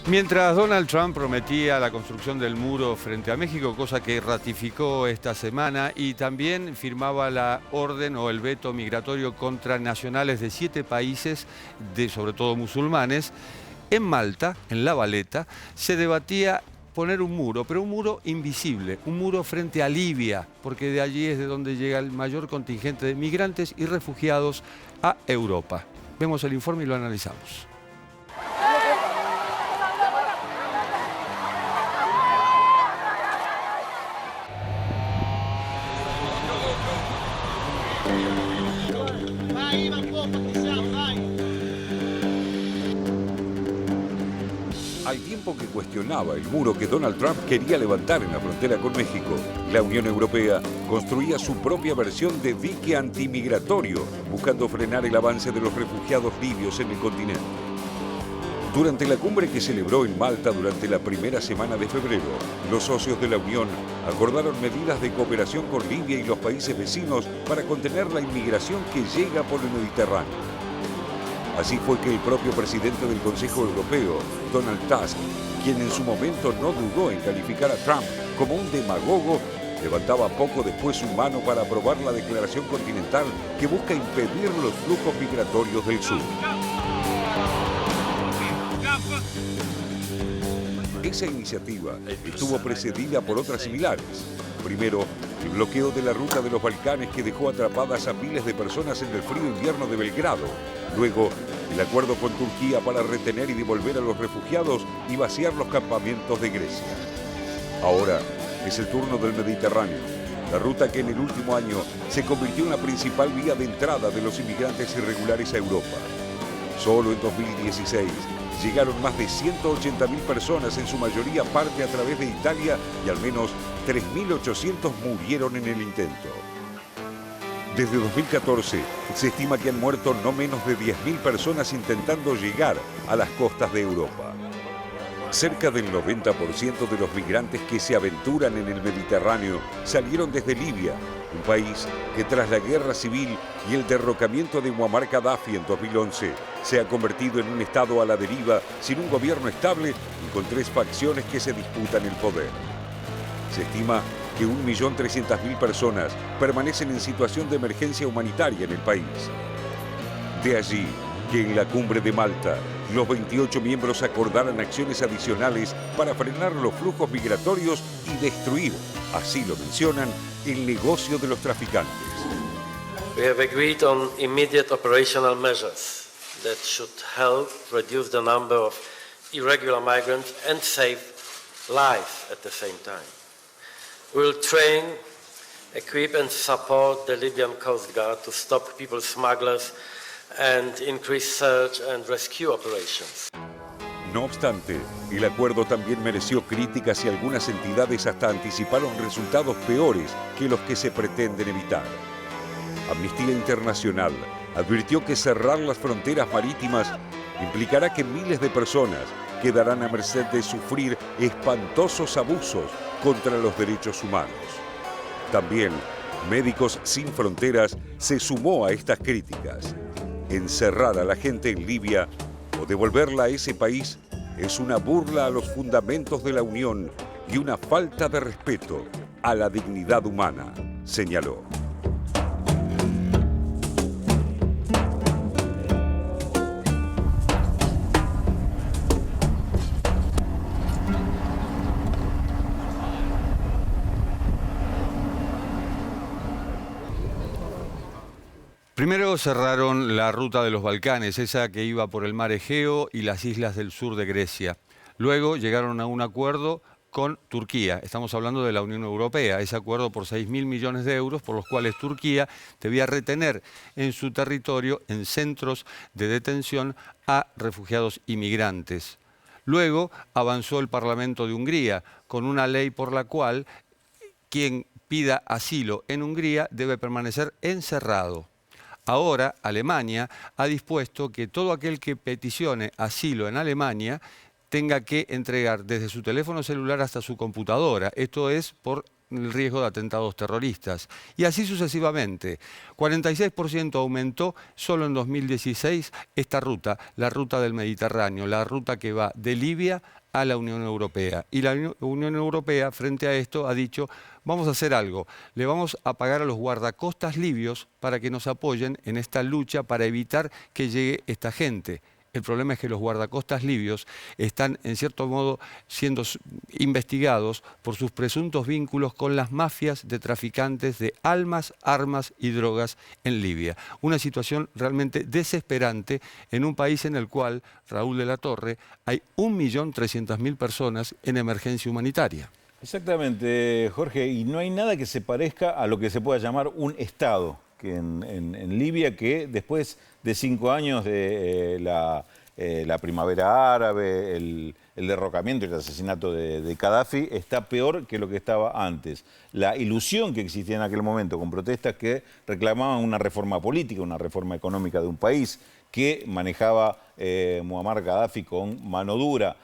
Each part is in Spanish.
Mientras Donald Trump prometía la construcción del muro frente a México, cosa que ratificó esta semana, y también firmaba la orden o el veto migratorio contra nacionales de 7 países, sobre todo musulmanes, en Malta, en La Valeta, se debatía poner un muro, pero un muro invisible, un muro frente a Libia, porque de allí es de donde llega el mayor contingente de migrantes y refugiados a Europa. Vemos el informe y lo analizamos. Al tiempo que cuestionaba el muro que Donald Trump quería levantar en la frontera con México, la Unión Europea construía su propia versión de dique antimigratorio, buscando frenar el avance de los refugiados libios en el continente. Durante la cumbre que celebró en Malta durante la primera semana de febrero, los socios de la Unión acordaron medidas de cooperación con Libia y los países vecinos para contener la inmigración que llega por el Mediterráneo. Así fue que el propio presidente del Consejo Europeo, Donald Tusk, quien en su momento no dudó en calificar a Trump como un demagogo, levantaba poco después su mano para aprobar la declaración continental que busca impedir los flujos migratorios del sur. Esa iniciativa estuvo precedida por otras similares. Primero, el bloqueo de la ruta de los Balcanes que dejó atrapadas a miles de personas en el frío invierno de Belgrado. Luego, el acuerdo con Turquía para retener y devolver a los refugiados y vaciar los campamentos de Grecia. Ahora es el turno del Mediterráneo, la ruta que en el último año se convirtió en la principal vía de entrada de los inmigrantes irregulares a Europa. Solo en 2016 llegaron más de 180.000 personas, en su mayoría parte a través de Italia, y al menos 3.800 murieron en el intento. Desde 2014 se estima que han muerto no menos de 10.000 personas intentando llegar a las costas de Europa. Cerca del 90% de los migrantes que se aventuran en el Mediterráneo salieron desde Libia, un país que tras la guerra civil y el derrocamiento de Muammar Gaddafi en 2011 se ha convertido en un estado a la deriva, sin un gobierno estable y con 3 facciones que se disputan el poder. Se estima que 1.300.000 personas permanecen en situación de emergencia humanitaria en el país. De allí que en la cumbre de Malta los 28 miembros acordaran acciones adicionales para frenar los flujos migratorios y destruir, así lo mencionan, el negocio de los traficantes. We have agreed on immediate operational measures that should help reduce the number of irregular migrants and save lives at the same time. We will train, equip and support the Libyan Coast Guard to stop people smugglers and increase search and rescue operations. No obstante, el acuerdo también mereció críticas y algunas entidades hasta anticiparon resultados peores que los que se pretenden evitar. Amnistía Internacional advirtió que cerrar las fronteras marítimas implicará que miles de personas quedarán a merced de sufrir espantosos abusos contra los derechos humanos. También, Médicos Sin Fronteras se sumó a estas críticas. Encerrar a la gente en Libia o devolverla a ese país es una burla a los fundamentos de la Unión y una falta de respeto a la dignidad humana, señaló. Primero cerraron la ruta de los Balcanes, esa que iba por el mar Egeo y las islas del sur de Grecia. Luego llegaron a un acuerdo con Turquía. Estamos hablando de la Unión Europea, ese acuerdo por 6.000 millones de euros, por los cuales Turquía debía retener en su territorio, en centros de detención, a refugiados inmigrantes. Luego avanzó el Parlamento de Hungría con una ley por la cual quien pida asilo en Hungría debe permanecer encerrado. Ahora, Alemania ha dispuesto que todo aquel que peticione asilo en Alemania tenga que entregar desde su teléfono celular hasta su computadora. Esto es por el riesgo de atentados terroristas. Y así sucesivamente. 46% aumentó solo en 2016 esta ruta, la ruta del Mediterráneo, la ruta que va de Libia a la Unión Europea. Y la Unión Europea, frente a esto, ha dicho, vamos a hacer algo, le vamos a pagar a los guardacostas libios para que nos apoyen en esta lucha para evitar que llegue esta gente. El problema es que los guardacostas libios están, en cierto modo, siendo investigados por sus presuntos vínculos con las mafias de traficantes de almas, armas y drogas en Libia. Una situación realmente desesperante en un país en el cual, Raúl de la Torre, hay 1.300.000 personas en emergencia humanitaria. Exactamente, Jorge, y no hay nada que se parezca a lo que se pueda llamar un Estado que en Libia, que después de 5 años de la primavera árabe, el derrocamiento y el asesinato de Gaddafi, está peor que lo que estaba antes. La ilusión que existía en aquel momento con protestas que reclamaban una reforma política, una reforma económica de un país que manejaba Muammar Gaddafi con mano dura,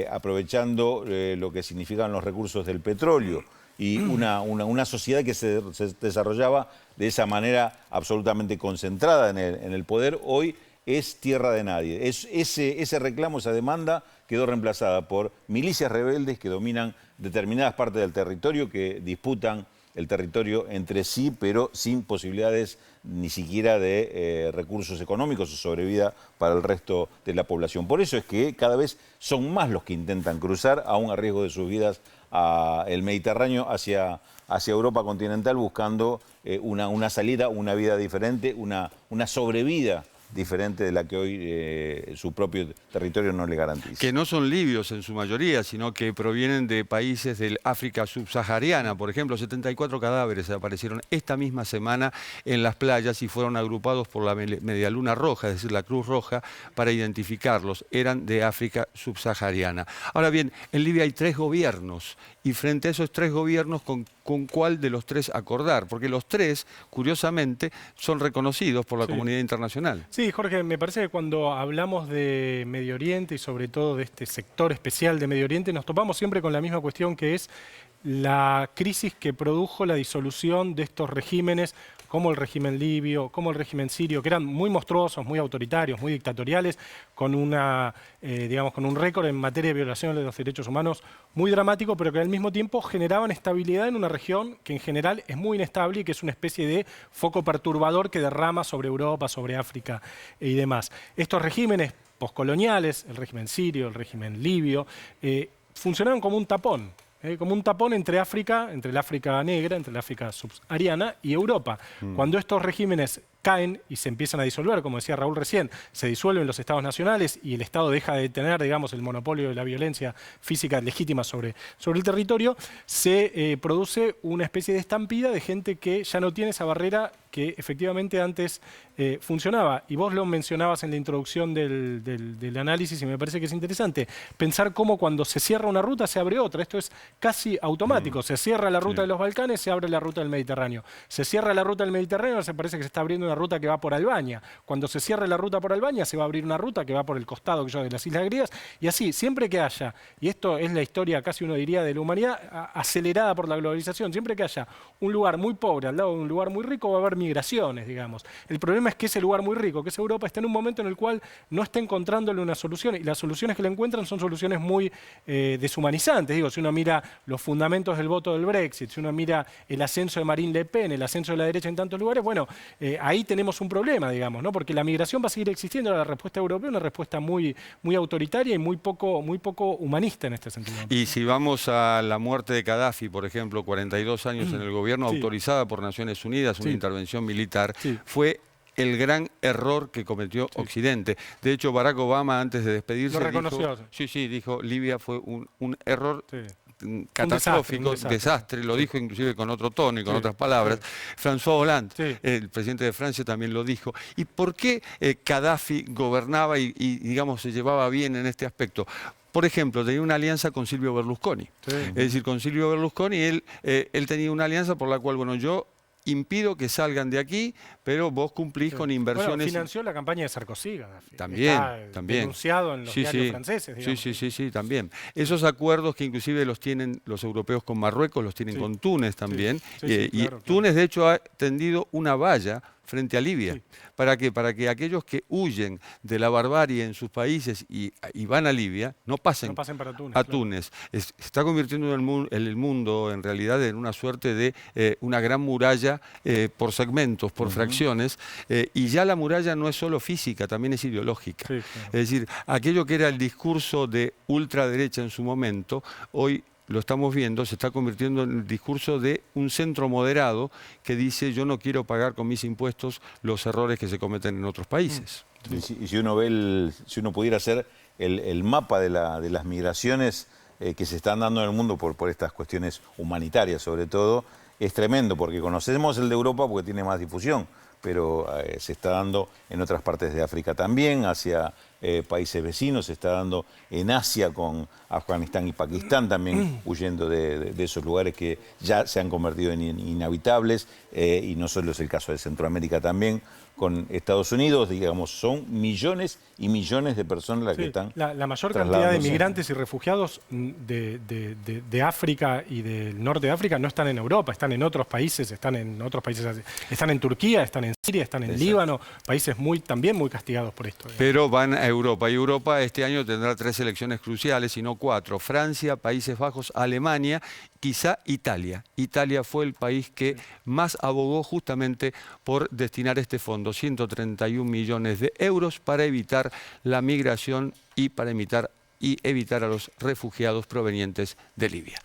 aprovechando lo que significaban los recursos del petróleo y una sociedad que se desarrollaba de esa manera absolutamente concentrada en el poder, hoy es tierra de nadie. Ese reclamo, esa demanda quedó reemplazada por milicias rebeldes que dominan determinadas partes del territorio, que disputan el territorio entre sí, pero sin posibilidades ni siquiera de recursos económicos o sobrevida para el resto de la población. Por eso es que cada vez son más los que intentan cruzar, aún a riesgo de sus vidas, el Mediterráneo hacia Europa continental, buscando una salida, una vida diferente, una sobrevida diferente de la que hoy su propio territorio no le garantiza. Que no son libios en su mayoría, sino que provienen de países del África subsahariana. Por ejemplo, 74 cadáveres aparecieron esta misma semana en las playas y fueron agrupados por la Medialuna Roja, es decir, la Cruz Roja, para identificarlos. Eran de África subsahariana. Ahora bien, en Libia hay 3 gobiernos y frente a esos 3 gobiernos, ¿con cuál de los 3 acordar? Porque los 3, curiosamente, son reconocidos por la comunidad internacional. Sí, Jorge, me parece que cuando hablamos de Medio Oriente y sobre todo de este sector especial de Medio Oriente, nos topamos siempre con la misma cuestión, que es la crisis que produjo la disolución de estos regímenes, como el régimen libio, como el régimen sirio, que eran muy monstruosos, muy autoritarios, muy dictatoriales, con con un récord en materia de violación de los derechos humanos muy dramático, pero que al mismo tiempo generaban estabilidad en una región que en general es muy inestable y que es una especie de foco perturbador que derrama sobre Europa, sobre África y demás. Estos regímenes postcoloniales, el régimen sirio, el régimen libio, funcionaban como un tapón. Como un tapón entre África, entre el África negra, entre la África subsahariana y Europa. Cuando estos regímenes caen y se empiezan a disolver, como decía Raúl recién, se disuelven los estados nacionales y el Estado deja de tener, digamos, el monopolio de la violencia física legítima sobre el territorio, se produce una especie de estampida de gente que ya no tiene esa barrera que efectivamente antes funcionaba. Y vos lo mencionabas en la introducción del análisis y me parece que es interesante. Pensar cómo cuando se cierra una ruta se abre otra. Esto es casi automático. Se cierra la ruta de los Balcanes, se abre la ruta del Mediterráneo. Se cierra la ruta del Mediterráneo, se parece que se está abriendo una ruta que va por Albania. Cuando se cierre la ruta por Albania, se va a abrir una ruta que va por el costado de las Islas Griegas. Y así, siempre que haya, y esto es la historia, casi uno diría, de la humanidad, acelerada por la globalización, siempre que haya un lugar muy pobre al lado de un lugar muy rico, va a haber migraciones, digamos. El problema es que ese lugar muy rico, que es Europa, está en un momento en el cual no está encontrándole una solución, y las soluciones que le encuentran son soluciones muy deshumanizantes. Digo, si uno mira los fundamentos del voto del Brexit, si uno mira el ascenso de Marine Le Pen, el ascenso de la derecha en tantos lugares, bueno, ahí tenemos un problema, digamos, ¿no? Porque la migración va a seguir existiendo. La respuesta europea es una respuesta muy autoritaria y muy poco humanista en este sentido. Y si vamos a la muerte de Gaddafi, por ejemplo, 42 años en el gobierno, autorizada por Naciones Unidas, una intervención militar, fue el gran error que cometió Occidente. De hecho, Barack Obama, antes de despedirse, lo reconoció. dijo, Libia fue un error catastrófico, un desastre, lo dijo inclusive con otro tono y con otras palabras. François Hollande, el presidente de Francia, también lo dijo. ¿Y por qué Gaddafi gobernaba y, digamos, se llevaba bien en este aspecto? Por ejemplo, tenía una alianza con Silvio Berlusconi. Es decir, con Silvio Berlusconi él tenía una alianza por la cual, bueno, yo impido que salgan de aquí, pero vos cumplís con inversiones. Bueno, financió la campaña de Sarkozy, Gaddafi. También, Está también. denunciado en los diarios franceses, digamos. Sí, también. Esos acuerdos que inclusive los tienen los europeos con Marruecos, los tienen con Túnez también. Sí, Y claro. Túnez, de hecho, ha tendido una valla frente a Libia. Sí. ¿Para qué? Para que aquellos que huyen de la barbarie en sus países y van a Libia no pasen para Túnez. a claro. Túnez. Se está convirtiendo el mundo en realidad en una suerte de una gran muralla por segmentos, por fracciones, y ya la muralla no es solo física, también es ideológica. Sí, claro. Es decir, aquello que era el discurso de ultraderecha en su momento, hoy lo estamos viendo, se está convirtiendo en el discurso de un centro moderado que dice yo no quiero pagar con mis impuestos los errores que se cometen en otros países. Y si uno ve si uno pudiera hacer el mapa de las migraciones que se están dando en el mundo por estas cuestiones humanitarias sobre todo, es tremendo, porque conocemos el de Europa porque tiene más difusión, pero se está dando en otras partes de África también, hacia países vecinos, se está dando en Asia con Afganistán y Pakistán también huyendo de esos lugares que ya se han convertido en inhabitables, y no solo es el caso de Centroamérica también, con Estados Unidos, digamos, son millones y millones de personas las que están la mayor cantidad de migrantes y refugiados de África y del norte de África no están en Europa, están en otros países, están en Turquía, están en Siria, están en Líbano, países también muy castigados por esto. Pero van a Europa, y Europa este año tendrá 3 elecciones cruciales, y no 4. Francia, Países Bajos, Alemania, quizá Italia. Italia fue el país que más abogó justamente por destinar este fondo, 131 millones de euros, para evitar la migración y para evitar a los refugiados provenientes de Libia.